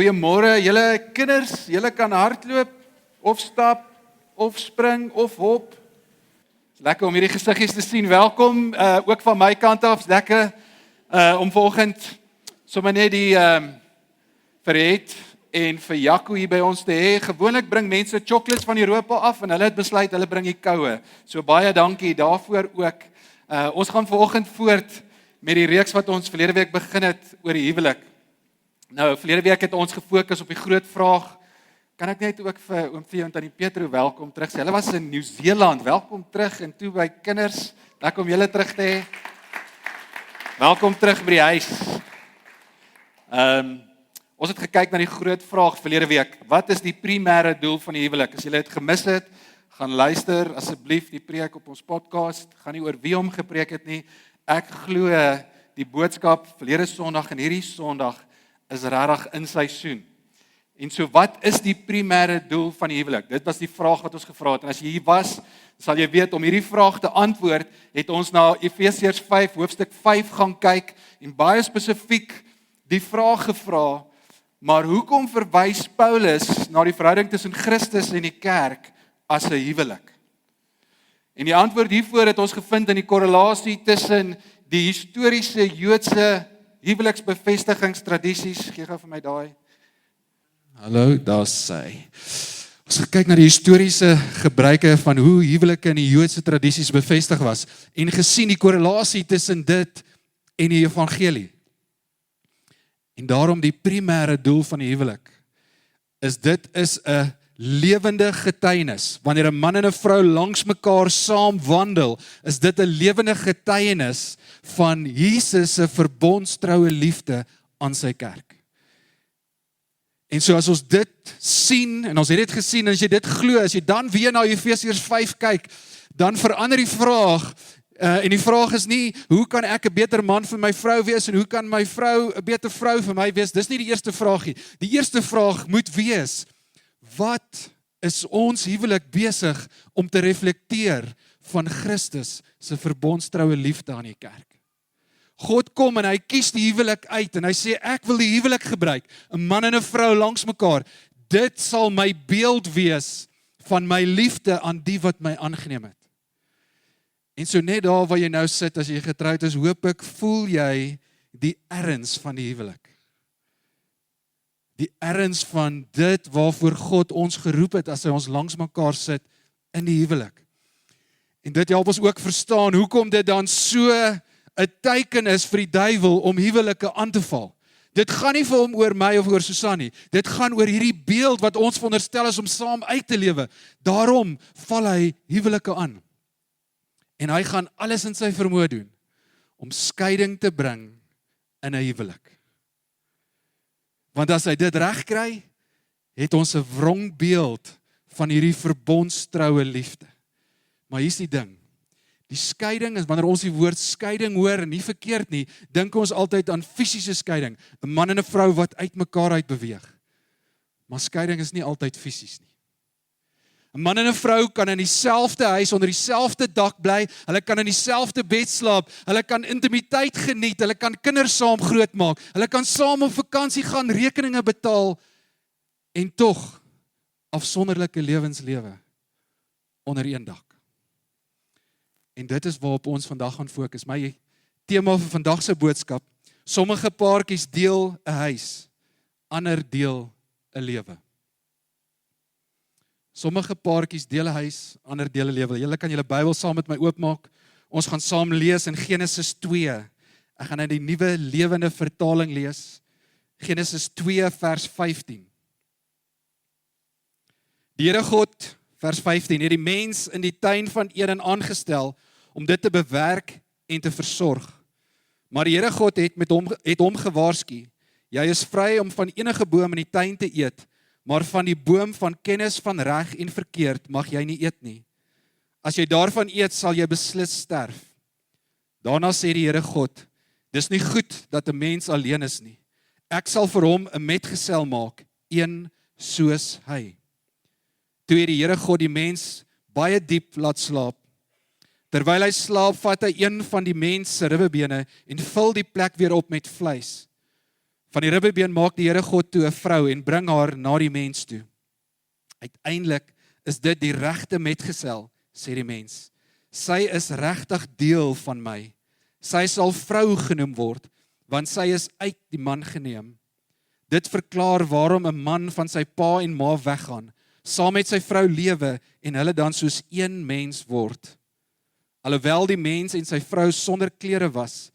Goeiemôre, julle kinders, julle kan hardloop, of stap, of spring, of hop. Lekker om hierdie gesiggies te sien, welkom, ook van my kant af, lekker om vanoggend sommer net die vir Het en vir Jaco hier by ons te hê. Gewoonlik bring mense chocolates van Europa af en hulle het besluit, hulle bring die koue. So baie dankie daarvoor ook. Ons gaan vanoggend voort met die reeks wat ons verlede week begin het oor die huwelik. Nou, verlede week het ons gefokus op die groot vraag, kan ek net ook vir oom Theo en tannie Petro welkom terug sê. Hulle was in Nieu-Seeland, welkom terug en toe by kinders, lekker om julle terug te hê. Welkom terug by die huis. Ons het gekyk na die groot vraag verlede week, wat is die primêre doel van die huwelik? As julle het gemis het, gaan luister asseblief die preek op ons podcast, gaan nie oor wie hom gepreek het nie. Ek glo die boodskap verlede Sondag en hierdie Sondag is regtig in seisoen. En so wat is die primêre doel van die huwelik? Dit was die vraag wat ons gevra het. En as jy hier was, sal jy weet om hierdie vraag te antwoord, het ons na Efesiërs 5 hoofstuk 5 gaan kyk en baie spesifiek die vraag gevra, maar hoekom verwys Paulus na die verhouding tussen Christus en die kerk as 'n huwelik? En die antwoord hiervoor het ons gevind in die korrelasie tussen die historiese Joodse huweliksbevestigingstradisies. Gee gou vir my daai. Hallo, daar's sy. Ons het gekyk na die historiese gebruike van hoe huwelike in die Joodse tradisies bevestig was en gesien die korrelasie tussen dit en die evangelie. En daarom die primêre doel van die huwelik is dit is 'n lewende getuienis. Wanneer 'n man en 'n vrou langs mekaar saam wandel, is dit 'n lewende getuienis van Jesus se verbondstroue liefde aan sy kerk. En so as ons dit sien, en ons het dit gesien, en as jy dit glo, as jy dan weer na Efesiërs 5 kyk, dan verander die vraag, en die vraag is nie, hoe kan ek 'n beter man vir my vrou wees, en hoe kan my vrou 'n beter vrou vir my wees, dis nie die eerste vraagie. Die eerste vraag moet wees, wat is ons huwelik besig om te reflekteer van Christus se verbondstroue liefde aan die kerk? God kom en hy kies die huwelik uit en hy sê, ek wil die huwelik gebruik, 'n man en 'n vrou langs mekaar. Dit sal my beeld wees van my liefde aan die wat my aangeneem het. En so net daar waar jy nou sit, as jy getroud is, hoop ek, voel jy die erns van die huwelik. Die erns van dit waarvoor God ons geroep het, as hy ons langs mekaar sit in die huwelik. En dit help ons ook verstaan, hoekom dit dan so 'n teken is vir die duiwel om huwelike aan te val. Dit gaan nie vir hom oor my of oor Susan nie. Dit gaan oor hierdie beeld wat ons veronderstel is om saam uit te lewe. Daarom val hy huwelike aan. En hy gaan alles in sy vermoë doen om skeiding te bring in 'n huwelik. Want as hy dit reg kry, het ons 'n wrongbeeld van hierdie verbondstroue liefde. Maar hier's die ding. Die skeiding is, wanneer ons die woord skeiding hoor, en nie verkeerd nie, dink ons altyd aan fisiese skeiding. 'n Man en 'n vrou wat uit mekaar uit beweeg. Maar skeiding is nie altyd fisies nie. 'n Man en 'n vrou kan in dieselfde huis, onder dieselfde dak bly, hulle kan in dieselfde bed slaap, hulle kan intimiteit geniet, hulle kan kinders saam grootmaak, hulle kan saam op vakansie gaan, rekeninge betaal, en tog afsonderlike lewens lewe onder een dak. En dit is waarop ons vandag gaan fokus. My tema vir vandag se boodskap, sommige paartjies deel 'n huis, ander deel 'n lewe. Sommige paartjies deel 'n huis, ander deel 'n lewe. Julle kan julle Bybel saam met my oopmaak. Ons gaan saam lees in Genesis 2. Ek gaan nou die nuwe lewende vertaling lees. Genesis 2 vers 15. Die Here God, vers 15, het die mens in die tuin van Eden aangestel om dit te bewerk en te versorg. Maar die Here God het hom gewaarsku, jy is vry om van enige boom in die tuin te eet, maar van die boom van kennis van reg en verkeerd mag jy nie eet nie. As jy daarvan eet, sal jy beslis sterf. Daarna sê die Here God, dis nie goed dat 'n mens alleen is nie. Ek sal vir hom 'n metgesel maak, een soos hy. Toe het die Here God die mens baie diep laat slaap. Terwyl hy slaap, vat hy een van die mens se ribbebene en vul die plek weer op met vleis. Van die ribbebeen maak die Here God toe 'n vrou en bring haar na die mens toe. Uiteindelik is dit die regte metgesel, sê die mens. Sy is regtig deel van my. Sy sal vrou genoem word, want sy is uit die man geneem. Dit verklaar waarom 'n man van sy pa en ma weggaan, saam met sy vrou lewe en hulle dan soos een mens word. Alhoewel die mens en sy vrou sonder klere was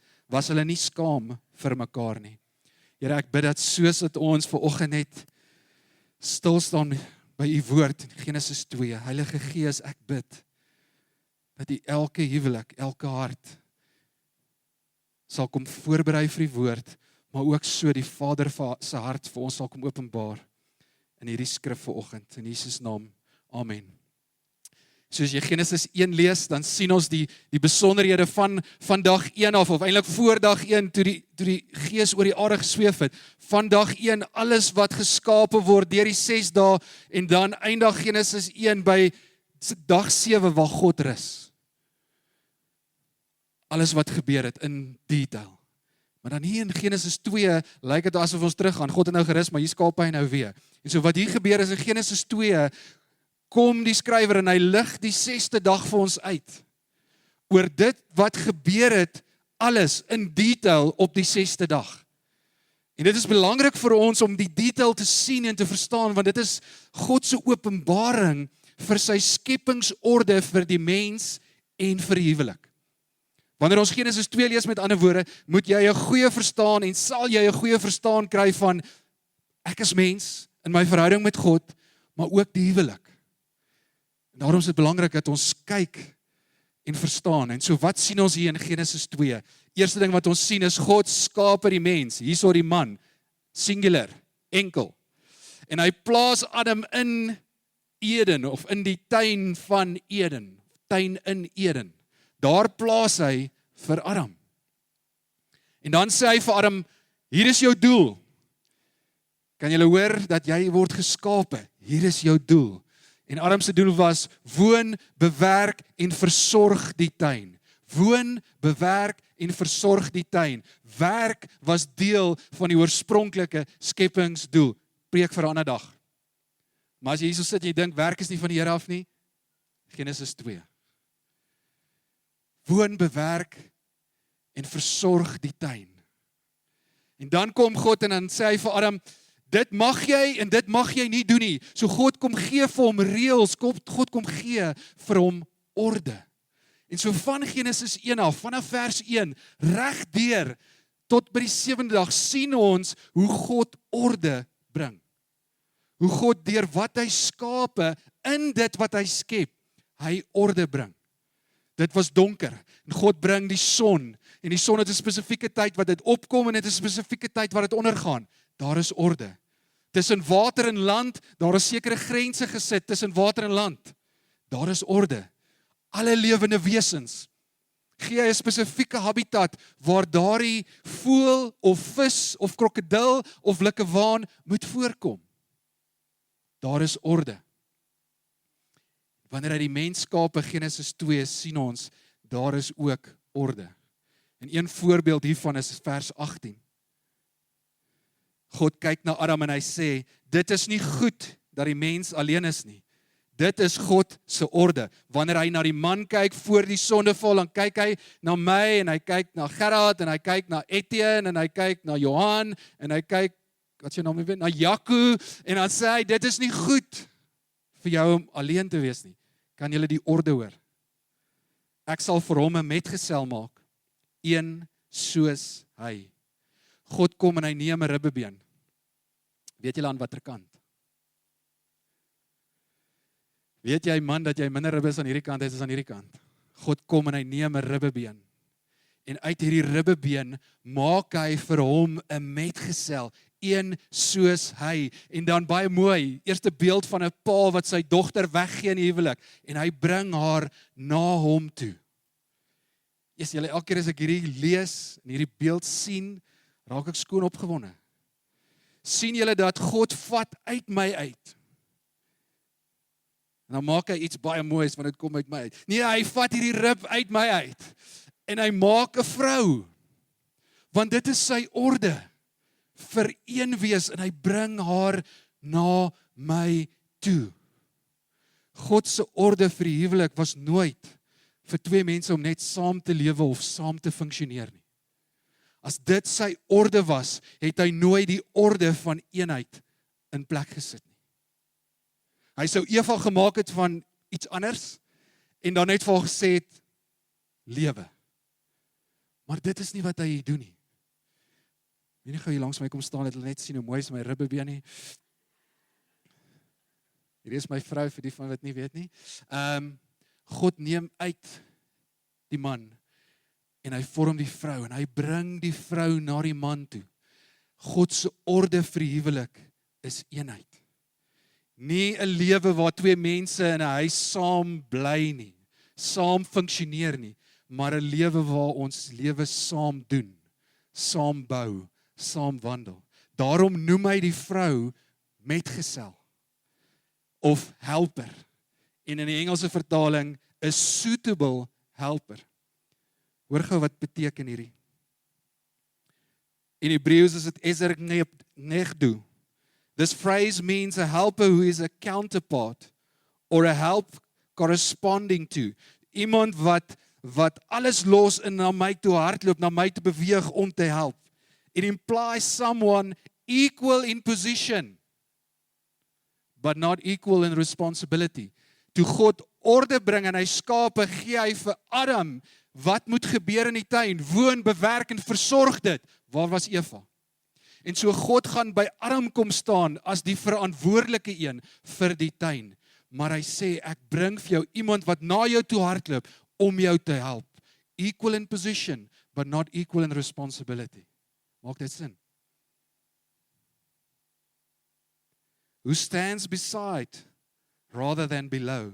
hulle nie skaam vir mekaar nie. Here, ek bid dat soos dat ons vanoggend net stil staan by u woord in Genesis 2. Heilige Gees, ek bid dat u elke huwelik, elke hart sal kom voorberei vir die woord, maar ook so die Vader se hart vir ons sal kom openbaar in hierdie skrif vanoggend. In Jesus naam, amen. Soos jy Genesis 1 lees, dan sien ons die besonderhede van dag 1 af, of eintlik voor dag 1, toe die Gees oor die aarde gesweef het. Van dag 1, alles wat geskape word deur die 6 dae, en dan eindig Genesis 1 by dag 7 waar God rus. Alles wat gebeur het in detail. Maar dan hier in Genesis 2 lyk dit asof ons teruggaan. God het nou gerus, maar hier skaap hy nou weer. En so wat hier gebeur is in Genesis 2 kom die skrywer en hy lig die 6de dag vir ons uit. Oor dit wat gebeur het, alles in detail op die 6de dag. En dit is belangrik vir ons om die detail te sien en te verstaan, want dit is God se openbaring vir sy skepingsorde vir die mens en vir die huwelik. Wanneer ons Genesis 2 lees, met ander woorde, moet jy 'n goeie verstaan en sal jy 'n goeie verstaan kry van ek is mens in my verhouding met God, maar ook die huwelik. En daarom is dit belangrik dat ons kyk en verstaan. En so wat sien ons hier in Genesis 2? Eerste ding wat ons sien is God skaap die mens. Hier is die man, singular, enkel. En hy plaas Adam in Eden of in die tuin van Eden, tuin in Eden. Daar plaas hy vir Adam. En dan sê hy vir Adam, hier is jou doel. Kan julle hoor dat jy word geskape? Hier is jou doel. En Adam se doel was, woon, bewerk en versorg die tuin. Woon, bewerk en versorg die tuin. Werk was deel van die oorspronklike skepingsdoel. Preek vir 'n ander dag. Maar as jy hierso sit en jy dink, werk is nie van die Here af nie, Genesis 2. Woon, bewerk en versorg die tuin. En dan kom God en dan sê hy vir Adam, dit mag jy en dit mag jy nie doen nie. So God kom gee vir hom reëls, God kom gee vir hom orde. En so van Genesis 1 af, vanaf vers 1, regdeur tot by die 7de dag, sien ons hoe God orde bring. Hoe God deur wat hy skape, in dit wat hy skep, hy orde bring. Dit was donker, en God bring die son, en die son het 'n spesifieke tyd wat dit opkom, en dit is 'n spesifieke tyd wat dit ondergaan. Daar is orde. Tussen water en land, daar is sekere grense gesit, tussen water en land. Daar is orde. Alle lewende wesens, gee hy 'n spesifieke habitat, waar daardie voël, of vis, of krokodil, of likkewaan moet voorkom. Daar is orde. Wanneer hy die mens skaap in Genesis 2, sien ons, daar is ook orde. En een voorbeeld hiervan is vers 18. God kyk na Adam en hy sê, dit is nie goed dat die mens alleen is nie. Dit is God se orde. Wanneer hy na die man kyk voor die sondeval, dan kyk hy na my, en hy kyk na Gerard, en hy kyk na Etienne, en hy kyk na Johan, en hy kyk, wat sy naam weet, na Jaco, en dan sê hy, dit is nie goed vir jou om alleen te wees nie. Kan julle die orde hoor? Ek sal vir hom 'n metgesel maak, een soos hy. God kom en hy neem 'n ribbebeen. Weet julle aan watter kant? Weet jy man dat jy minder ribbe is aan hierdie kant as aan hierdie kant? God kom en hy neem 'n ribbebeen. En uit hierdie ribbebeen maak hy vir hom 'n metgesel, een soos hy. En dan baie mooi, eerste beeld van 'n pa wat sy dogter weggee in die huwelik, en hy bring haar na hom toe. Julle, elke keer as ek hierdie lees en hierdie beeld sien, raak ek skoon opgewonde. Sien julle dat God vat uit my uit? En dan maak hy iets baie moois, want dit kom uit my uit. Nee, hy vat hierdie rib uit my uit. En hy maak 'n vrou. Want dit is sy orde vereen wees en hy bring haar na my toe. God se orde vir die huwelik was nooit vir twee mense om net saam te lewe of saam te funksioneer nie. As dit sy orde was, het hy nooit die orde van eenheid in plek gesit nie. Hy sou Eva gemaak het van iets anders en dan net vir haar gesê het, lewe. Maar dit is nie wat hy hier doen nie. Wie nie gou hier langs my kom staan, het hulle net sien hoe mooi is my ribbebeen nie. Hier is my vrou, vir die van wat nie weet nie. God neem uit die man en hy vorm die vrou en hy bring die vrou na die man toe. God se orde vir die huwelik is eenheid. Nie 'n lewe waar twee mense in 'n huis saam bly nie, saam funksioneer nie, maar 'n lewe waar ons lewe saam doen, saam bou, saam wandel. Daarom noem hy die vrou metgesel of helper. En in die Engelse vertaling is suitable helper. Hoor gou wat beteken hierdie. In Hebreëus is dit ezer negdu. This phrase means a helper who is a counterpart or a help corresponding to. Iemand wat alles los en na my toe hardloop, na my toe beweeg om te help. It implies someone equal in position, but not equal in responsibility. Toe God orde bring en hy skape, gee hy vir Adam, wat moet gebeur in die tuin? Woon, bewerk en versorg dit. Waar was Eva? En so God gaan by Adam kom staan as die verantwoordelike een vir die tuin. Maar hy sê, ek bring vir jou iemand wat na jou toe hardloop om jou te help. Equal in position, but not equal in responsibility. Maak dit sin? Who stands beside rather than below,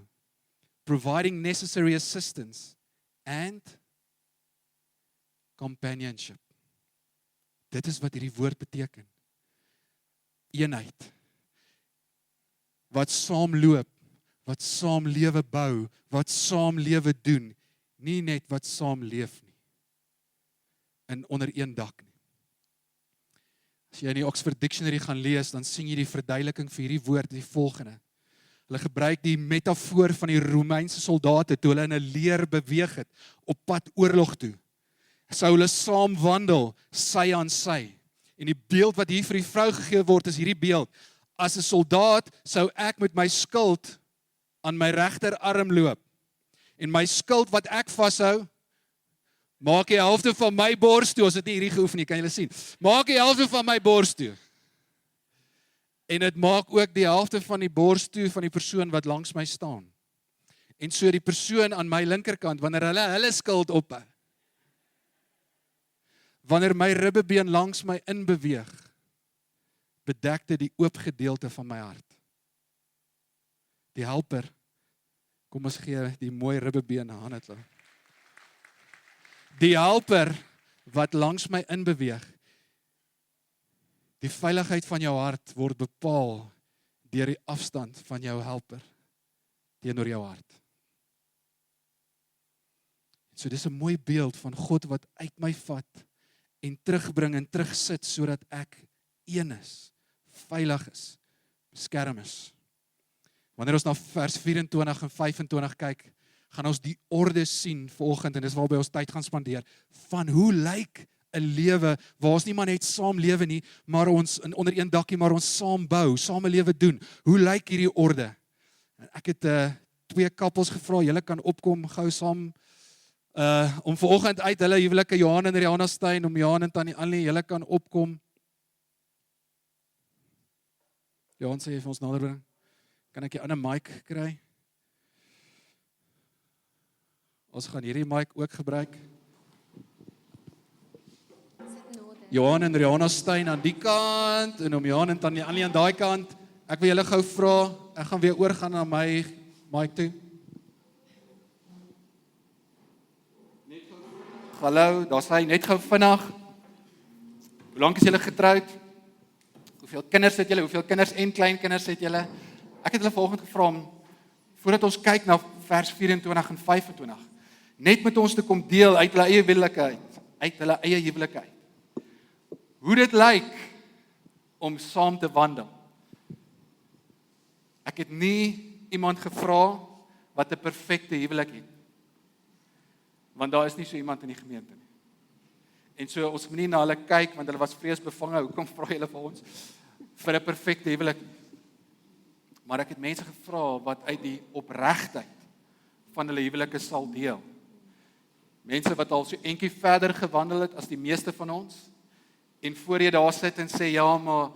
providing necessary assistance and companionship. Dit is wat hierdie woord beteken. Eenheid. Wat saam loop, wat saam lewe bou, wat saam lewe doen, nie net wat saam leef nie. En onder een dak nie. As jy in die Oxford Dictionary gaan lees, dan sien jy die verduideliking vir hierdie woord, die volgende. Hulle gebruik die metafoor van die Romeinse soldate toe hulle in 'n leer beweeg het op pad oorlog toe. Sou hulle saam wandel, sy aan sy. En die beeld wat hier vir die vrou gegee word is hierdie beeld. As 'n soldaat sou ek met my skild aan my regterarm loop. En my skild wat ek vashou, maak die helfte van my bors toe. Ons het nie hierdie geoefen nie, kan julle sien. Maak die helfte van my bors toe. En dit maak ook die helfte van die bors toe van die persoon wat langs my staan. En so die persoon aan my linkerkant, wanneer hulle skild ophou, wanneer my ribbebeen langs my inbeweeg, bedek dit die oop gedeelte van my hart. Die helper, kom ons gee die mooi ribbebeen aan het. Die helper wat langs my inbeweeg, die veiligheid van jou hart word bepaal deur die afstand van jou helper teenoor jou hart. So dis 'n mooi beeld van God wat uit my vat en terugbring en terugsit sodat ek een is, veilig is, beskerm is. Wanneer ons na vers 24 en 25 kyk, gaan ons die orde sien vanoggend en dis waarby ons tyd gaan spandeer van hoe lyk 'n lewe waar ons nie maar net saam lewe nie, maar ons onder een dakkie maar ons saam bou, saam 'n lewe doen. Hoe lyk hierdie orde? En ek het twee koppels gevra, julle kan opkom gou saam om vanoggend uit hulle huwelike Johan en Rihanna Stein, om Johan en Tannie Annelie, julle kan opkom. Johan sê vir ons nader bring. Kan ek die ander mic kry? Ons gaan hierdie mic ook gebruik. Johan en Rihanna Stein aan die kant en om Johan en Tannie Annelie aan daai kant. Ek wil julle gou vra, ek gaan weer oorgaan na my mic toe. Hallo, daar sê net gou vinnig. Hoe lank is julle getroud? Hoeveel kinders het julle? Hoeveel kinders en kleinkinders het julle? Ek het hulle vanoggend gevra om, voordat ons kyk na vers 24 en 25, net met ons te kom deel uit hulle eie huwelikheid, uit. Hoe dit lyk om saam te wandel. Ek het nie iemand gevra wat 'n perfekte huwelik het. Want daar is nie so iemand in die gemeente nie. En so ons moet nie na hulle kyk, want hulle was vreesbevange, hoekom vra julle vir ons vir 'n perfekte huwelik nie? Maar ek het mense gevra wat uit die opregtheid van hulle huwelike sal deel. Mense wat al so entjie verder gewandel het as die meeste van ons, en voor jy daar sit en sê, ja, maar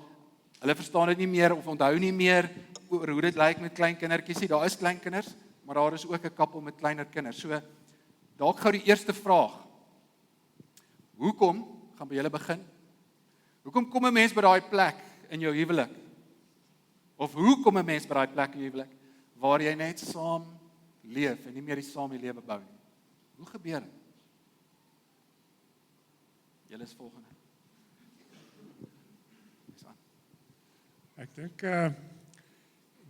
hulle verstaan dit nie meer, of onthou nie meer, oor hoe dit lyk met klein kindertjies nie. Daar is klein kinders, maar daar is ook 'n kappel met kleiner kinders. So, dalk gou die eerste vraag. Hoekom, gaan by julle begin, hoekom kom 'n mens by daai plek in jou huwelik? Of hoe kom 'n mens by daai plek in jou huwelik, waar jy net saam leef, en nie meer die saam die lewe bou nie? Hoe gebeur dit? Julle is volgende. Ek dink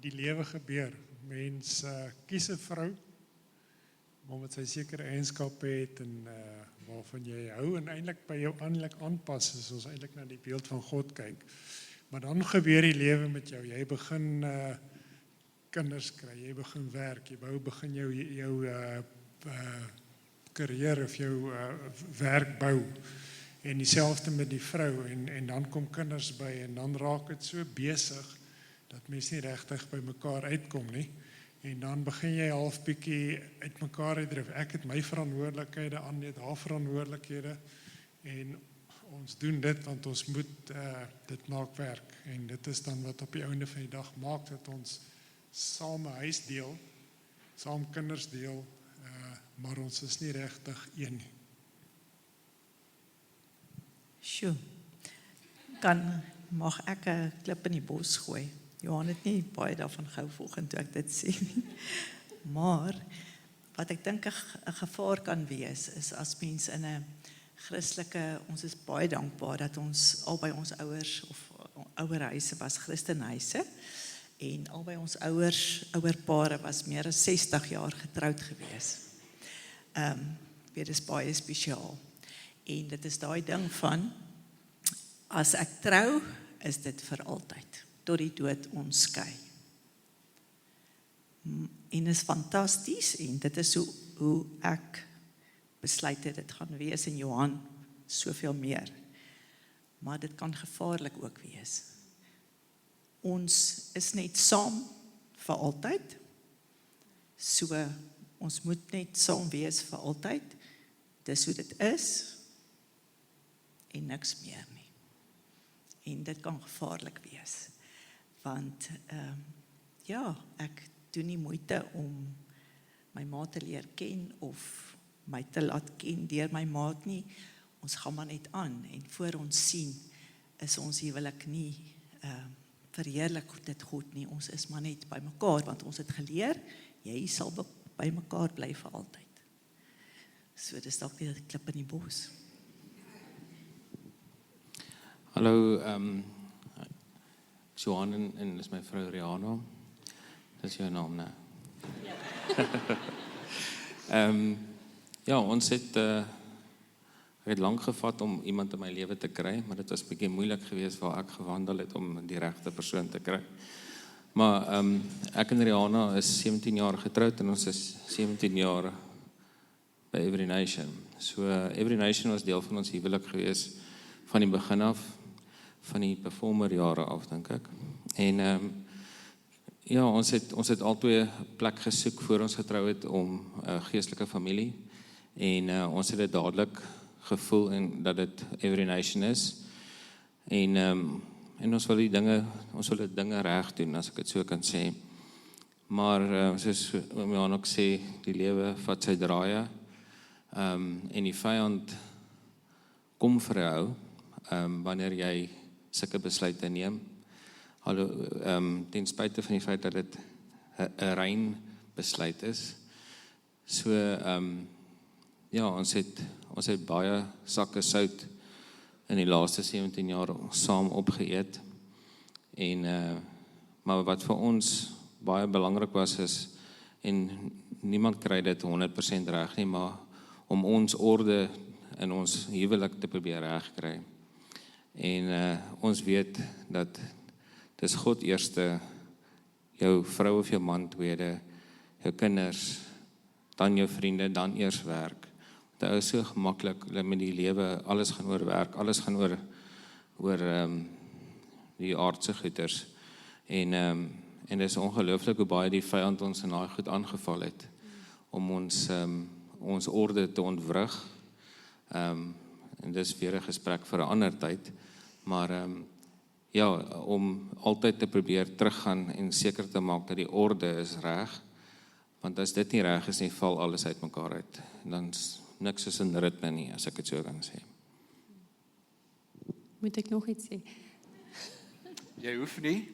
die lewe gebeur. Mens kies 'n vrou, omdat sy sekere eienskappe het en waarvan jy hou en eintlik by jou aanpas, as ons eintlik na die beeld van God kyk. Maar dan gebeur die lewe met jou. Jy begin kinders kry, jy begin werk, jy begin jou carrière of jou werk bou. En dieselfde met die vrou, en dan kom kinders by, en dan raak dit so besig, dat mens nie regtig by mekaar uitkom nie, en dan begin jy half bietjie uit mekaar uitdrif. Ek het my verantwoordelikhede, Annie het haar verantwoordelikhede, en ons doen dit, want ons moet dit maak werk, en dit is dan wat op die einde van die dag maak, dat ons saam 'n huis deel, saam kinders deel, maar ons is nie regtig een nie. Sjoe, mag ek 'n klip in die bos gooi? Johan het nie baie daarvan gehou vanoggend toe ek dit sê nie. Maar wat ek dink 'n gevaar kan wees, is as mens in 'n Christelike, ons is baie dankbaar dat ons albei ons ouers of ouerhuise was Christenhuise, en albei ons ouerpare was meer as 60 jaar getroud gewees. Dit is baie spesiaal. En dit is daai ding van, as ek trou, is dit vir altyd, tot die dood ons skei. En is fantasties, en dit is hoe ek besluit het dit gaan wees, en Johan soveel meer. Maar dit kan gevaarlik ook wees. Ons is net saam vir altyd, so ons moet net saam wees vir altyd, dis hoe dit is, en niks meer nie. En dit kan gevaarlik wees, want ja, ek doen nie moeite om my maat te leer ken, of my te laat ken deur my maat nie. Ons gaan maar net aan, en voor ons sien, is ons huwelik nie verheerlik dit goed nie, ons is maar net by mekaar, want ons het geleer, jy sal by mekaar bly vir altyd. So dis dalk weer 'n klip in die bos. Hallo, Johan en dis my vrou Rihanna. Dis jou naam, né? Ja, ons het lank gevat om iemand in my lewe te kry, maar dit was 'n bietjie moeilik geweest waar ek gewandel het om die regte persoon te kry. Maar ek en Rihanna is 17 jaar getroud, en ons is 17 jaar by Every Nation. So Every Nation was deel van ons huwelik geweest van die begin af, van die performer jare af, dink ek. En ja, ons het altyd 'n plek gesoek voor ons getrou het om 'n geestelike familie, en ons het dit dadelik gevoel en dat dit Every Nation is. En ons wil die dinge reg doen, as ek dit so kan sê. Maar soos Johan ook sê, die lewe vat sy draaie, en die vyand kom vir jou wanneer jy sulke besluite neem. Ten spyte van die feit dat dit 'n rein besluit is. So ja, ons het baie sakke sout in die laaste 17 jaar saam opgeëet. Maar wat vir ons baie belangrik was is, en niemand kry dit 100% reg nie, maar om ons orde in ons huwelik te probeer regkry. En ons weet dat dis God eerste, jou vrou of jou man tweede, jou kinders, dan jou vriende, dan eers werk. Dit is so gemaklik, hulle met die lewe, alles gaan oor werk, alles gaan oor die aardse goeders. En dit is ongelooflik hoe baie die vyand ons in daai goed aangeval het, om ons orde te ontwrig. En dis weer 'n gesprek vir 'n ander tyd, maar ja, om altyd te probeer teruggaan en seker te maak dat die orde is reg, want as dit nie reg is nie, val alles uitmekaar uit. Dan's niks soos 'n ritme nie, as ek dit so kan sê. Moet ek nog iets sê? Jy hoef nie.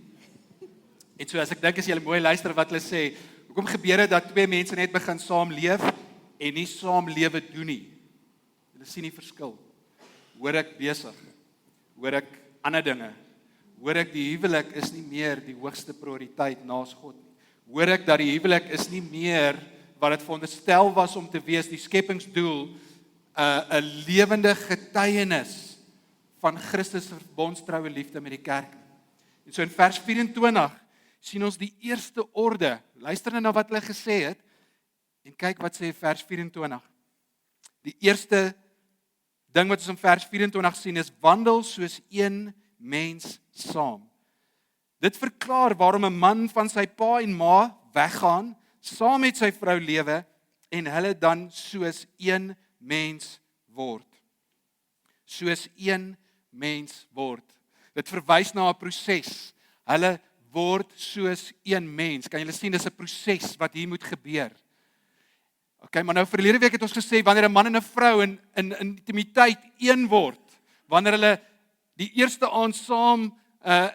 En so as ek dink as jy mooi luister wat hulle sê, hoekom gebeur dit dat twee mense net begin saam leef en nie saam lewe doen nie? Hulle sien die verskil. Hoor ek besig? Hoor ek ander dinge? Hoor ek die huwelik is nie meer die hoogste prioriteit naas God nie? Hoor ek dat die huwelik is nie meer wat dit veronderstel was om te wees, die skepingsdoel, 'n lewende getuienis van Christus se verbondstroue liefde met die kerk. En so in vers 24 sien ons die eerste orde. Luister nou na wat hulle gesê het en kyk wat sê vers 24. Die eerste ding wat ons in vers 24 sien is wandel soos een mens saam. Dit verklaar waarom 'n man van sy pa en ma weggaan, saam met sy vrou lewe en hulle dan soos een mens word. Soos een mens word. Dit verwys na 'n proses. Hulle word soos een mens. Kan julle sien, dis 'n proses wat hier moet gebeur. Okay, maar nou verlede week het ons gesê, wanneer 'n man en 'n vrou in intimiteit een word, wanneer hulle die eerste aand saam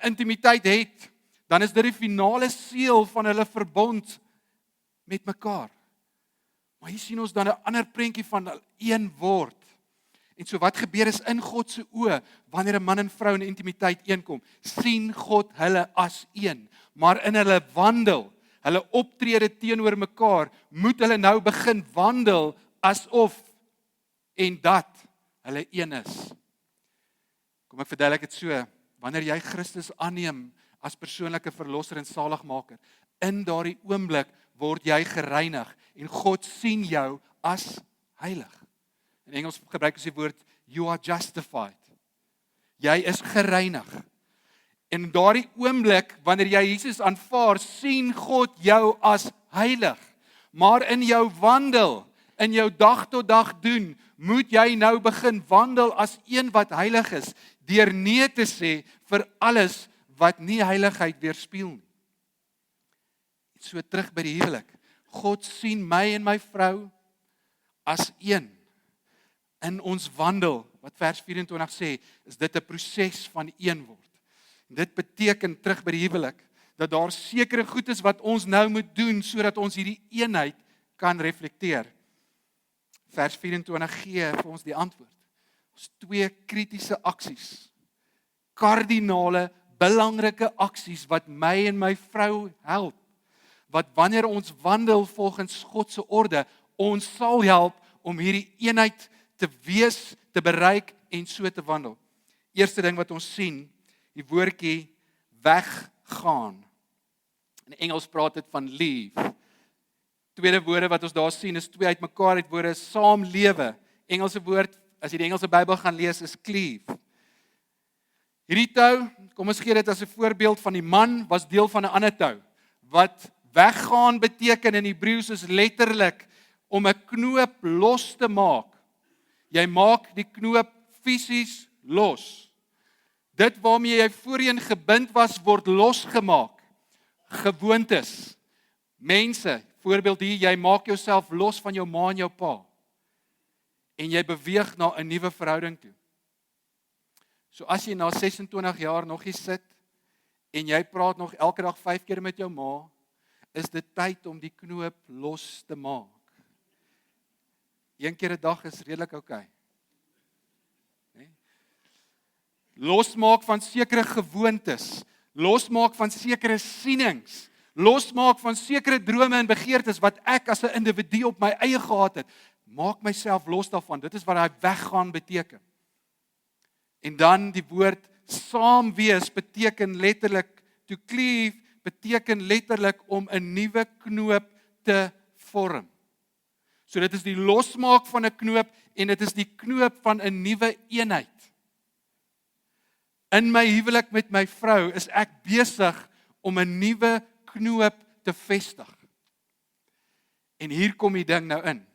intimiteit het, dan is dit die finale seël van hulle verbond met mekaar. Maar hier sien ons dan 'n ander prentjie van een word. En so wat gebeur is in God se oë, wanneer 'n man en vrou in intimiteit eenkom, sien God hulle as een. Maar in hulle wandel, hulle optrede teenoor mekaar, moet hulle nou begin wandel asof en dat hulle een is. Kom ek verduidelik dit so, wanneer jy Christus aanneem as persoonlike verlosser en saligmaker, in daardie oomblik word jy gereinig en God sien jou as heilig. In Engels gebruik ons die woord you are justified. Jy is gereinig. En daardie oomblik wanneer jy Jesus aanvaar, sien God jou as heilig. Maar in jou wandel, in jou dag tot dag doen, moet jy nou begin wandel as een wat heilig is, deur nee te sê vir alles wat nie heiligheid weerspieël nie. So terug by die huwelik. God sien my en my vrou as een. In ons wandel, wat vers 24 sê, is dit 'n proses van een word. En dit beteken terug by die huwelik, dat daar sekere goed is wat ons nou moet doen, sodat ons hierdie eenheid kan reflekteer. Vers 24 gee vir ons die antwoord. Ons 2 kritiese aksies. Kardinale, belangrike aksies wat my en my vrou help. Wat wanneer ons wandel volgens God se orde, ons sal help om hierdie eenheid te wees, te bereik en so te wandel. Eerste ding wat ons sien, die woordjie weggaan. In Engels praat dit van leave. Tweede woorde wat ons daar sien is 2 uitmekaar uit woorde, saamlewe. Engelse woord, as jy die Engelse Bybel gaan lees, is cleave. Hierdie tou, kom ons gee dit as 'n voorbeeld van die man, was deel van 'n ander tou. Wat weggaan beteken in Hebreëus is letterlik om 'n knoop los te maak. Jy maak die knoop fisies los. Dit waarmee jy voorheen gebind was, word losgemaak. Gewoontes. Mense, voorbeeld hier, jy maak jouself los van jou ma en jou pa. En jy beweeg na 'n nuwe verhouding toe. So as jy na 26 jaar nog hier sit en jy praat nog elke dag 5 keer met jou ma, is dit tyd om die knoop los te maak. 1 keer 'n dag is redelik oukei. Losmaak van sekere gewoontes, losmaak van sekere sienings, losmaak van sekere drome en begeertes wat ek as 'n individu op my eie gehad het. Maak myself los daarvan. Dit is wat hy weggaan beteken. En dan die woord saam wees beteken letterlik, to cleave beteken letterlik om 'n nuwe knoop te vorm. So dit is die losmaak van 'n knoop en dit is die knoop van 'n nuwe eenheid. In my huwelik met my vrou is ek besig om 'n nuwe knoop te vestig. En hier kom die ding nou in.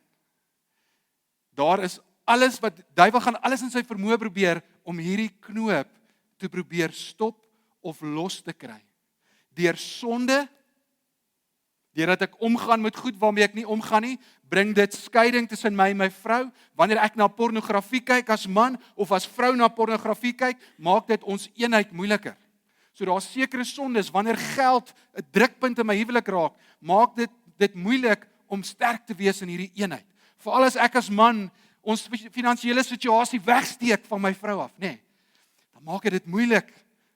Daar is alles wat duiwel gaan alles in sy vermoë probeer om hierdie knoop te probeer stop of los te kry. Deur sonde, deurdat ek omgaan met goed waarmee ek nie omgaan nie, bring dit skeiding tussen my en my vrou. Wanneer ek na pornografie kyk as man of as vrou na pornografie kyk, maak dit ons eenheid moeiliker. So daar's sekere sondes, wanneer geld 'n drukpunt in my huwelik raak, maak dit moeilik om sterk te wees in hierdie eenheid. Veral as ek as man ons finansiële situasie wegsteek van my vrou af, nê. Dan maak dit moeilik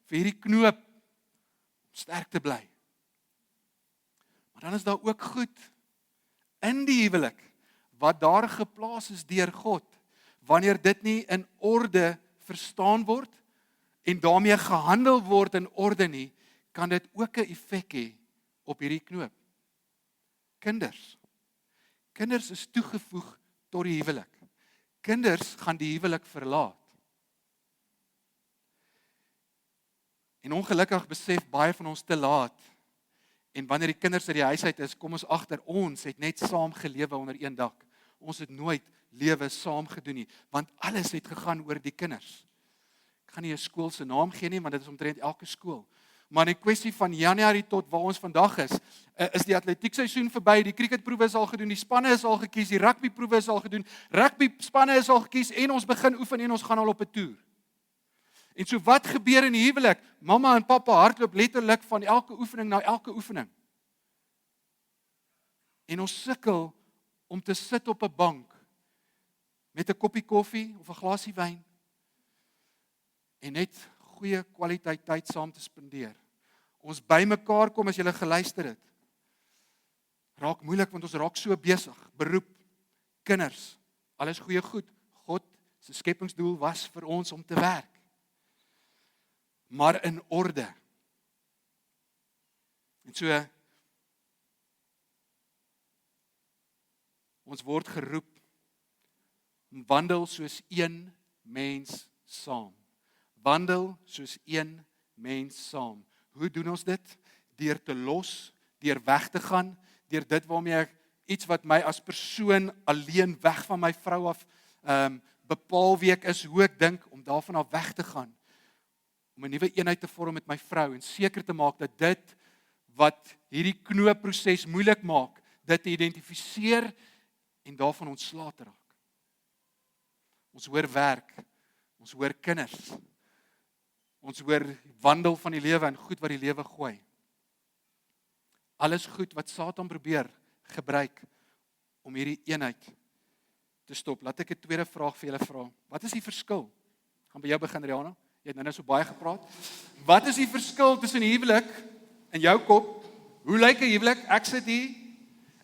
vir hierdie knoop om sterk te bly. Maar dan is daar ook goed in die huwelik wat daar geplaas is deur God. Wanneer dit nie in orde verstaan word en daarmee gehandel word in orde nie, kan dit ook 'n effek hê op hierdie knoop. Kinders is toegevoeg tot die huwelik. Kinders gaan die huwelik verlaat. En ongelukkig besef baie van ons te laat. En wanneer die kinders uit die huis uit is, kom ons agter ons het net saam gelewe onder een dak. Ons het nooit lewe saam gedoen nie, want alles het gegaan oor die kinders. Ek gaan nie 'n skool se naam gee nie, want dit is omtrent elke skool. Maar in die kwessie van Januarie tot waar ons vandag is die atletiekseisoen verby, die cricketproewe is al gedoen, die spanne is al gekies, die rugbyproewe is al gedoen, rugbyspanne is al gekies en ons begin oefen en ons gaan al op 'n toer. En so wat gebeur in die huwelik? Mamma en pappa hardloop letterlik van elke oefening na elke oefening. En ons sukkel om te sit op 'n bank met 'n koppie koffie of 'n glasie wyn en net goeie kwaliteit tyd saam te spandeer. Ons by mekaar kom as jy geluister het. Raak moeilik want ons raak so besig, beroep, kinders, alles goeie goed. God se skepingsdoel was vir ons om te werk. Maar in orde. En so ons word geroep om wandel soos een mens saam. Wandel soos een mens saam. Hoe doen ons dit? Deur te los, deur weg te gaan, deur dit waarmee ek iets wat my as persoon alleen weg van my vrou af bepaal wie ek is, hoe ek dink, om daarvan af weg te gaan. Om 'n nuwe eenheid te vorm met my vrou en seker te maak dat dit wat hierdie knoopproses moeilik maak, dit te identifiseer en daarvan ontslae te raak. Ons hoor werk, ons hoor kinders, ons hoor wandel van die lewe en goed wat die lewe gooi. Alles goed wat Satan probeer gebruik om hierdie eenheid te stop. Laat ek 'n tweede vraag vir julle vra. Wat is die verskil? Gaan by jou begin, Rihanna. Jy het nou so baie gepraat. Wat is die verskil tussen huwelik in jou kop? Hoe lyk 'n huwelik? Ek sit hier.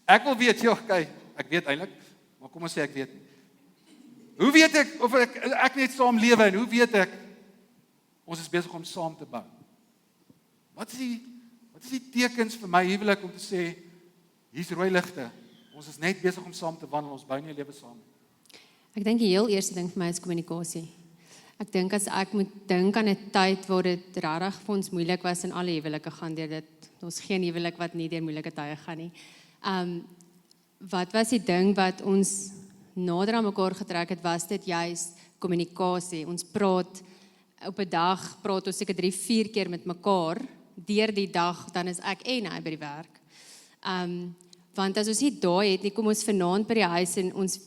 Ek wil weet, okay, ek weet eintlik, maar kom ons sê ek weet. Hoe weet ek of ek net saam lewe en hoe weet ek ons is besig om saam te bou? Wat is die tekens vir my huwelik om te sê hier's rooi ligte. Ons is net besig om saam te wandel, ons bou nie 'n lewe saam nie. Ek dink die heel eerste ding vir my is kommunikasie. Ek dink as ek moet dink aan 'n tyd waar dit regtig vir ons moeilik was en alle huwelike gaan deur dit. Ons geen huwelik wat nie deur moeilike tye gaan nie. Wat was die ding wat ons nader aan mekaar getrek het, was dit juist kommunikasie. Ons praat op 'n dag, praat ons seker 3-4 keer met mekaar deur die dag, dan is ek en hy by die werk. Want as ons nie daai het nie, kom ons vanaand by die huis en ons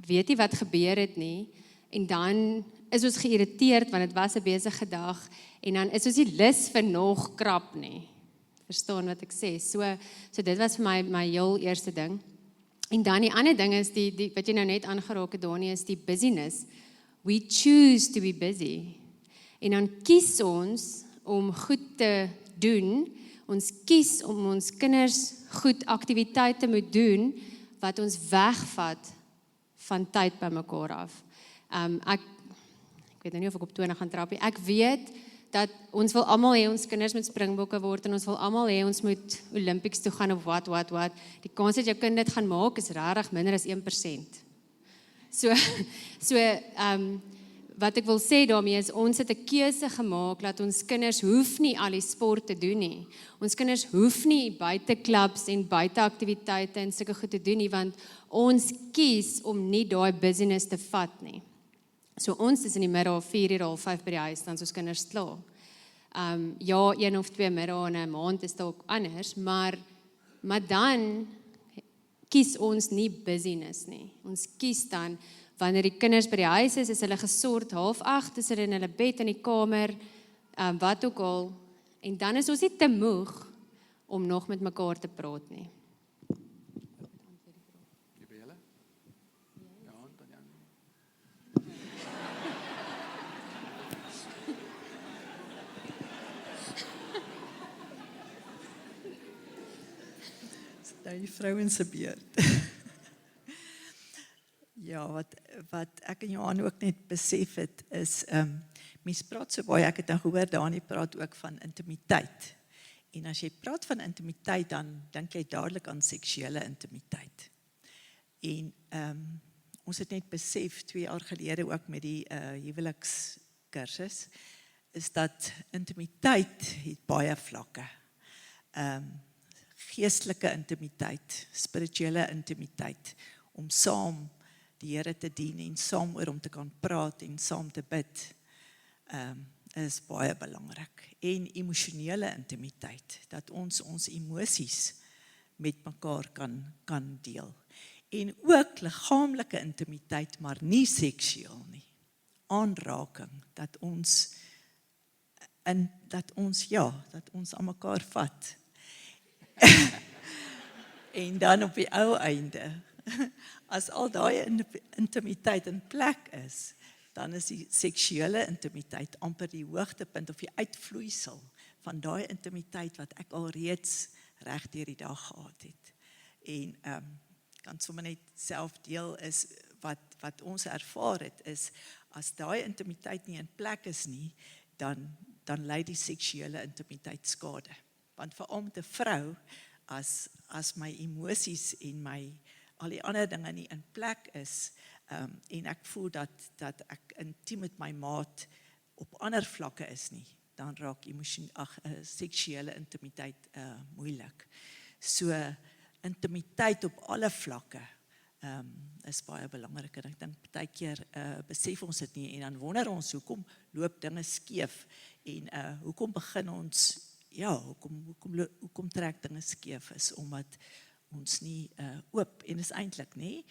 weet nie wat gebeur het nie, en dan is ons geïrriteerd want dit was 'n besige dag en dan is ons nie lus vir nog krap nie. Verstaan wat ek sê? So dit was vir my heel eerste ding. En dan die ander ding is die wat jy nou net aangeraak het, Dani, is die busyness. We choose to be busy. En dan kies ons om goed te doen. Ons kies om ons kinders goed aktiwiteite moet doen wat ons wegvat van tyd by mekaar af. Ek ek weet nou nie of ek op 20 gaan trap nie. Ek weet dat ons wil almal hê ons kinders moet springbokke word en ons wil almal hê ons moet Olympics toe gaan of wat. Die kans dat jou kind dit gaan maak is regtig minder as 1%. Wat ek wil sê daarmee is, ons het 'n keuse gemaak dat ons kinders hoef nie al die sport te doen nie. Ons kinders hoef nie buiteklubs en buiteaktiwiteite en sulke goed te doen nie, want ons kies om nie daai business te vat nie. So ons is in die middag 4:00 of 5:00 by die huis, dan is ons kinders klaar. Ja, 1 of 2 middae in 'n maand is dalk anders, maar dan kies ons nie busyness nie. Ons kies dan, wanneer die kinders by die huis is hulle gesort 7:30, is hulle in hulle bed in die kamer, wat ook al, en dan is ons nie te moeg om nog met mekaar te praat nie. Nou die vrouens se beurt. Ja, wat ek en Johan ook net besef het, is, mense praat so baie, ek het nou gehoor, Dani praat ook van intimiteit. En as jy praat van intimiteit, dan dink jy dadelik aan seksuele intimiteit. En ons het net besef, 2 jaar gelede ook met die huwelikskursus, is dat intimiteit het baie vlakke. Geestelike intimiteit, spirituele intimiteit, om saam die Here te dien en saam oor hom te kan praat en saam te bid, is baie belangrik. En emosionele intimiteit, dat ons emosies met mekaar kan deel. En ook liggaamlike intimiteit, maar nie seksueel nie. Aanraking, dat ons aan mekaar vat. En dan op die ou einde, as al daai intimiteit in plek is, dan is die seksuele intimiteit amper die hoogtepunt of die uitvloeisel van daai intimiteit wat ek al reeds reg deur die dag gehad het. En kan sommer net self deel is wat ons ervaar het, is as daai intimiteit nie in plek is nie, dan lei die seksuele intimiteit skade. Want veral met 'n vrou, as my emosies en al die ander dinge nie in plek is, en ek voel dat ek intiem met my maat op ander vlakke is nie, dan raak seksuele intimiteit moeilik. So, intimiteit op alle vlakke is baie belangrik, en ek dink partykeer besef ons dit nie, en dan wonder ons, hoekom loop dinge skeef, en hoekom begin ons, hoekom trek dinge skeef, is omdat ons nie oop, en is eintlik nie,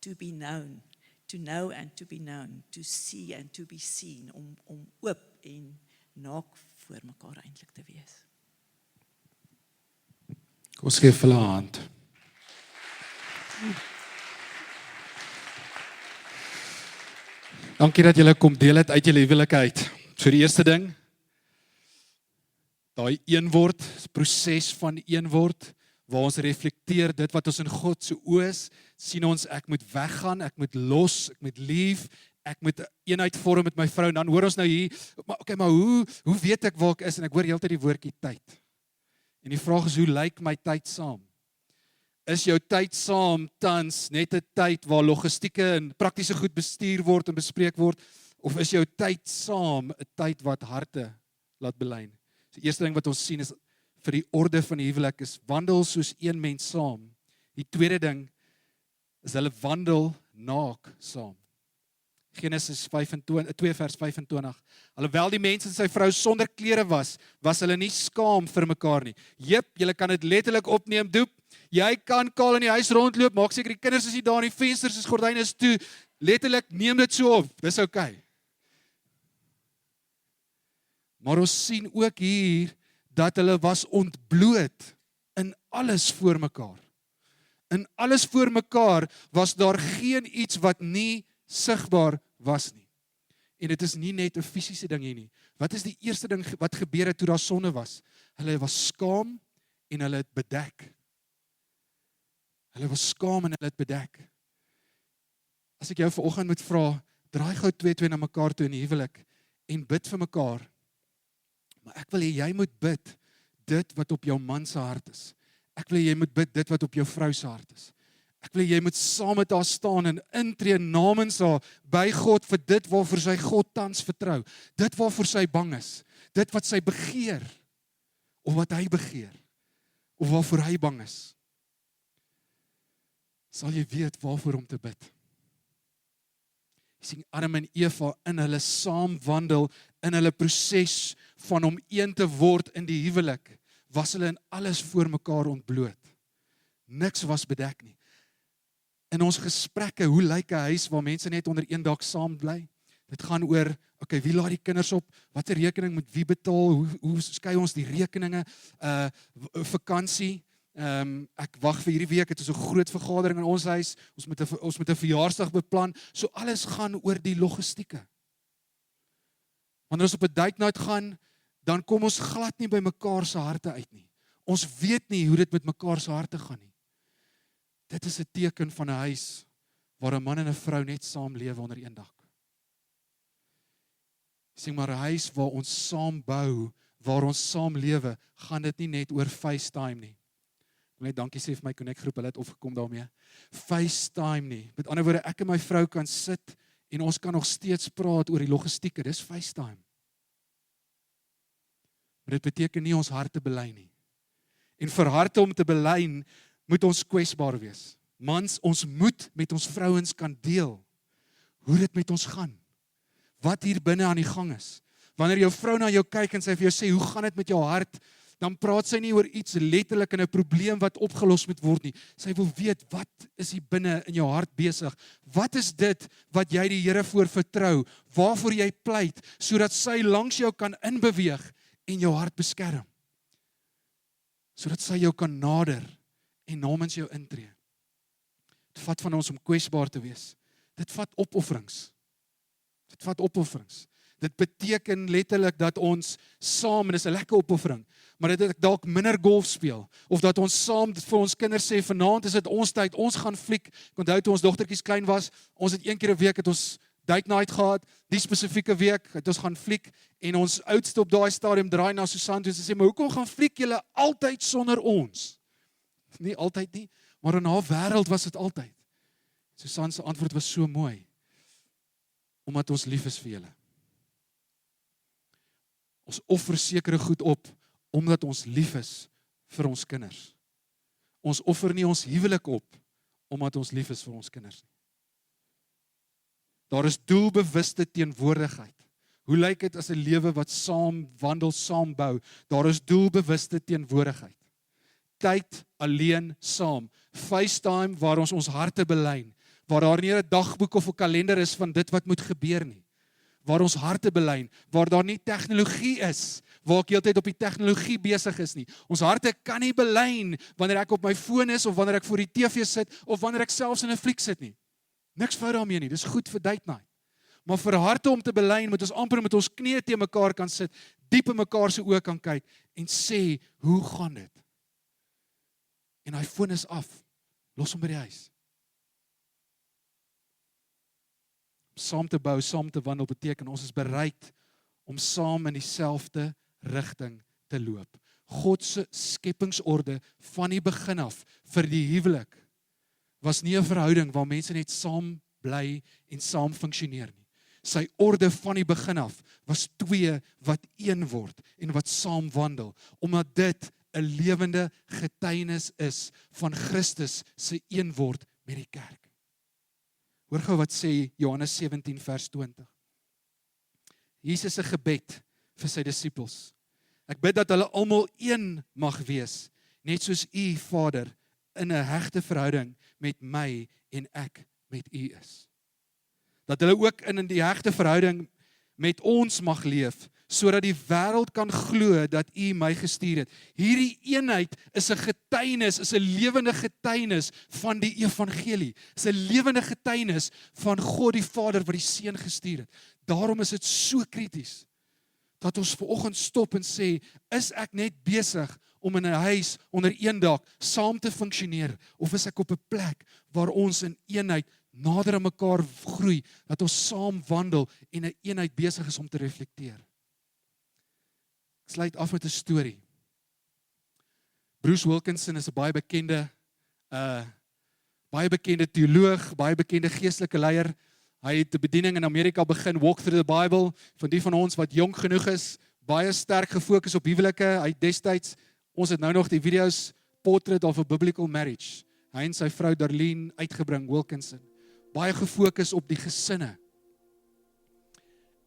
to be known, to know and to be known, to see and to be seen, om oop en naak voor mekaar eintlik te wees. Kom ons geef hulle 'n hand. Dankie dat julle kom deel het uit julle huwelik uit. So die eerste ding, daai eenword, proses van eenword, waar ons reflekteer dit wat ons in God se oë is, sien ons ek moet weggaan, ek moet los, ek moet leave, ek moet eenheid vorm met my vrou, en dan hoor ons nou hier, maar hoe weet ek waar ek is, en ek hoor heeltyd die woordjie tyd. En die vraag is, hoe lyk my tyd saam? Is jou tyd saam tans net 'n tyd waar logistieke en praktiese goed bestuur word en bespreek word, of is jou tyd saam 'n tyd wat harte laat belyn? So die eerste ding wat ons sien is, vir die orde van die huwelik is, wandel soos een mens saam. Die tweede ding is, hulle wandel naak saam. Genesis 2 vers 25. Alhoewel die mens en sy vrou sonder klere was hulle nie skaam vir mekaar nie. Jep, julle kan dit letterlik opneem, doep. Jy kan kaal in die huis rondloop, maak seker die kinders is nie daar in die vensters, is gordyne is toe. Letterlik neem dit so op, dis okay. Maar ons sien ook hier dat hulle was ontbloot in alles voor mekaar. In alles voor mekaar was daar geen iets wat nie sigbaar was nie. En dit is nie net 'n fisiese ding hier nie. Wat is die eerste ding wat gebeur het toe daar sonde was? Hulle was skaam en hulle het bedek. Hulle was skaam en hulle het bedek. As ek jou vanoggend moet vra, Draai gou twee na mekaar toe in die huwelik en bid vir mekaar. Maar ek wil hê jy moet bid dit wat op jou man se hart is. Ek wil hê jy moet bid dit wat op jou vrou se hart is. Ek wil hê jy moet saam met haar staan en intree namens haar by God vir dit waarvoor sy God tans vertrou. Dit waarvoor sy bang is. Dit wat sy begeer of wat hy begeer of waarvoor hy bang is. Sal jy weet waarvoor om te bid. Jy sien Adam en Eva in hulle saam wandel, in hulle proses van om een te word in die huwelik, was hulle in alles voor mekaar ontbloot. Niks was bedek nie. In ons gesprekke, hoe lyk 'n huis waar mense net onder een dak saam bly? Dit gaan oor, okay, wie laat die kinders op? Watter rekening moet wie betaal? Hoe skei ons die rekeninge? Vakansie. Ek wag vir hierdie week, het ons 'n groot vergadering in ons huis. Ons moet 'n verjaarsdag beplan. So alles gaan oor die logistieke. Wanneer ons op 'n date night gaan, dan kom ons glad nie by mekaar se harte uit nie. Ons weet nie hoe dit met mekaar se harte gaan nie. Dit is 'n teken van 'n huis waar 'n man en 'n vrou net saam lewe onder een dak. Sien maar 'n huis waar ons saam bou, waar ons saam lewe, gaan dit nie net oor FaceTime nie. Ek wil net dankie sê vir my Connect groep, hulle het opgekom daarmee. FaceTime nie. Met ander woorde, ek en my vrou kan sit en ons kan nog steeds praat oor die logistieke. Dis FaceTime. Maar dit beteken nie ons harte belyn nie. En vir harte om te belyn, moet ons kwesbaar wees. Mans, ons moet met ons vrouens kan deel hoe dit met ons gaan. Wat hier binne aan die gang is. Wanneer jou vrou na jou kyk en sy vir jou sê, hoe gaan dit met jou hart? Dan praat sy nie oor iets letterlik in 'n probleem wat opgelos moet word nie. Sy wil weet, wat is hier binne in jou hart besig? Wat is dit wat jy die Here voor vertrou? Waarvoor jy pleit, sodat sy langs jou kan inbeweeg en jou hart beskerm? Sodat sy jou kan nader en namens jou intree. Dit vat van ons om kwesbaar te wees. Dit vat opofferings. Dit vat opofferings. Dit beteken letterlik dat ons saam, en dis 'n lekker opoffering, maar dat ek dalk minder golf speel, of dat ons saam vir ons kinders sê, vanaand is dit ons tyd, ons gaan fliek. Ek onthou toe ons dogtertjies klein was, ons het een keer 'n week het ons date night gehad, die spesifieke week het ons gaan fliek, en ons oudste op daai stadium draai na Susan toe en sê, maar hoekom gaan fliek julle altyd sonder ons? Nie altyd nie, maar in haar wêreld was dit altyd. Susan se antwoord was so mooi, omdat ons lief is vir julle. Ons offer sekere goed op, omdat ons lief is vir ons kinders. Ons offer nie ons huwelik op, omdat ons lief is vir ons kinders nie. Daar is doelbewuste teenwoordigheid. Hoe lyk dit as 'n lewe wat saam wandel, saam bou? Daar is doelbewuste teenwoordigheid. Tyd alleen saam. FaceTime waar ons ons harte belyn, waar daar nie 'n dagboek of 'n kalender is van dit wat moet gebeur nie. Waar ons harte belyn, waar daar nie tegnologie is, waar ek heeltyd op die tegnologie besig is nie. Ons harte kan nie belyn wanneer ek op my foon is, of wanneer ek voor die TV sit, of wanneer ek selfs in 'n fliek sit nie. Niks fout daarmee nie, dis goed vir date night. Maar vir harte om te belyn, moet ons amper met ons knieë teen mekaar kan sit, diep in mekaar se oë kan kyk, en sê, hoe gaan dit? En hy foon is af, los hom by die huis. Saam te bou, saam te wandel, beteken ons is bereid om saam in dieselfde rigting te loop. God se skepingsorde van die begin af vir die huwelik was nie 'n verhouding waar mense net saam bly en saam funksioneer nie. Sy orde van die begin af was twee wat een word en wat saam wandel, omdat dit 'n lewende getuienis is van Christus se een word met die kerk. Hoor gou wat sê Johannes 17 vers 20. Jesus se gebed vir sy disippels. Ek bid dat hulle almal een mag wees, net soos U, Vader, in 'n hegte verhouding met my en ek met U is. Dat hulle ook in die hegte verhouding met ons mag leef, sodat die wêreld kan glo dat U my gestuur het. Hierdie eenheid is 'n getuienis, is 'n lewende getuienis van die evangelie. Is 'n lewende getuienis van God die Vader wat die Seun gestuur het. Daarom is dit so krities dat ons vanoggend stop en sê, is ek net besig om in 'n huis onder een dak saam te funksioneer, of is ek op 'n plek waar ons in eenheid nader aan mekaar groei, dat ons saam wandel en 'n eenheid besig is om te reflekteer. Ek sluit af met 'n storie. Bruce Wilkinson is 'n baie bekende teoloog, baie bekende geestelike leier. Hy het 'n bediening in Amerika begin, Walk Through the Bible, van die van ons wat jonk genoeg is, baie sterk gefokus op huwelike. Hy het destyds, ons het nou nog die video's, Portrait of a Biblical Marriage, hy en sy vrou Darlene uitgebring, Wilkinson. Baie gefokus op die gesinne.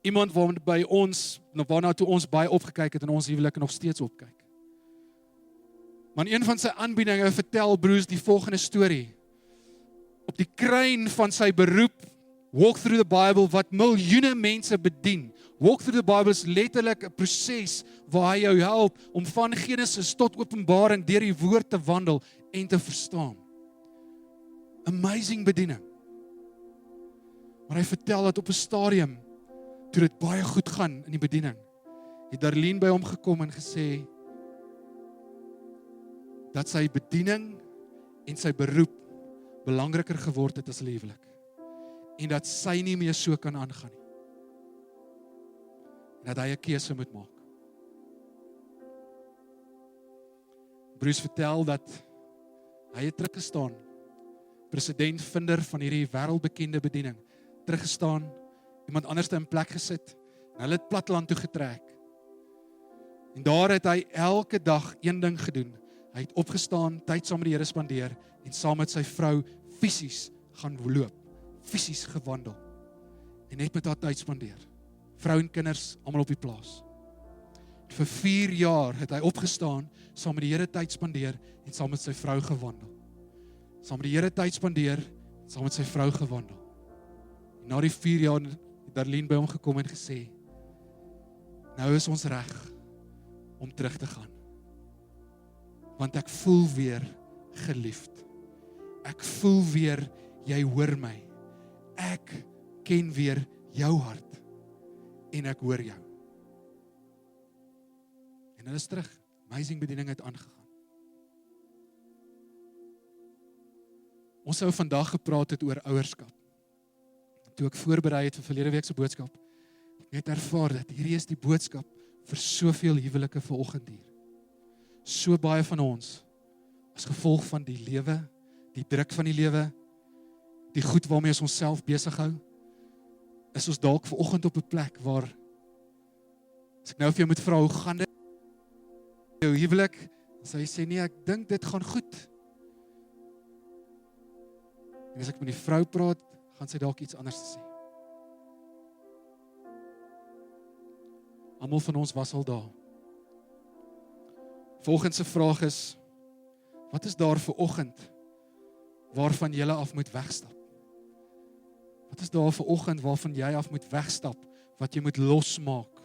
Iemand waarna toe ons baie opgekyk het en ons huwelike nog steeds opkyk. Maar in een van sy aanbiedinge vertel Bruce die volgende storie. Op die kruin van sy beroep, Walk Through the Bible, wat miljoene mense bedien. Walk Through the Bible is letterlik 'n proses waar hy jou help om van Genesis tot Openbaring deur die woord te wandel en te verstaan. Amazing bediening. Maar hy vertel dat op 'n stadium, toe dit baie goed gaan in die bediening, het Darlene by hom gekom en gesê dat sy bediening en sy beroep belangriker geword het as hulle huwelik. En dat sy nie meer so kan aangaan nie. En dat hy 'n keuse moet maak. Bruce vertel dat hy het teruggestaan, president vinder van hierdie wêreldbekende bediening, teruggestaan, iemand anders in plek gesit, en hulle het platteland toe getrek. En daar het hy elke dag een ding gedoen. Hy het opgestaan, tyd saam met die Here spandeer en saam met sy vrou fisies gaan loop, fisies gewandel en net met haar tyd spandeer. Vrou en kinders almal op die plaas. Vir 4 jaar het hy opgestaan, saam met die Here tyd spandeer en saam met sy vrou gewandel. Saam met die Here tyd spandeer en saam met sy vrou gewandel. En na die 4 jaar het Darlene by hom gekom en gesê, nou is ons reg om terug te gaan. Want ek voel weer geliefd. Ek voel weer, jy hoor my. Ek ken weer jou hart. En ek hoor jou. En hulle is terug. Amazing bediening het aangegaan. Ons sou vandag gepraat het oor ouerskap. Toe ek voorberei het vir verlede week se boodskap, ek net ervaar dat hierdie is die boodskap vir soveel huwelike vanoggend hier. So baie van ons, as gevolg van die lewe, die druk van die lewe, die goed waarmee ons onsself besig hou, is ons dalk vanoggend op 'n plek waar, as ek nou vir jou moet vra, hoe gaan dit? Jou huwelik, as hy sê, nee, ek dink dit gaan goed. En as ek met die vrou praat, gaan sy dalk iets anders sê. Almal van ons was al daar. Volgende se vraag is, wat is daar vir oggend waarvan jy af moet wegstap? Wat is daar vir oggend waarvan jy af moet wegstap, wat jy moet losmaak?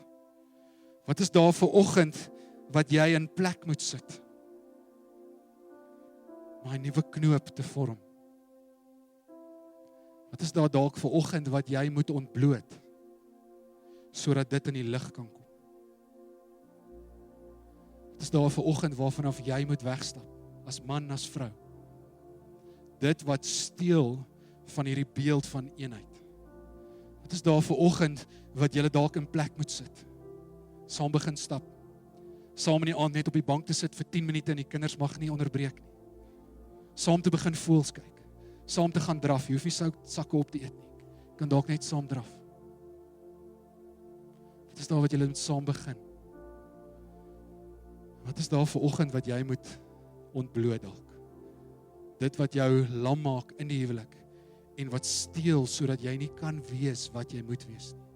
Wat is daar vir oggend wat jy in plek moet sit? Om 'n nuwe knoop te vorm. Wat is daar dalk vir oggend wat jy moet ontbloot, sodat dit in die lig kan kom? Wat is daar vir oggend waarvanaf jy moet wegstap, as man, as vrou? Dit wat steel van hierdie beeld van eenheid. Wat is daar vir oggend wat jy dalk in plek moet sit? Saam begin stap. Saam in die aand net op die bank te sit vir 10 minute en die kinders mag nie onderbreek nie. Saam te begin voels kyk. Saam te gaan draf. Jy hoef nie sakke op te eet nie. Jy kan dalk net saam draf. Wat is daar wat jy moet saam begin? Wat is daar vir oggend wat jy moet ontbloot dalk? Dit wat jou lam maak in die huwelik en wat steel sodat jy nie kan wees wat jy moet wees nie.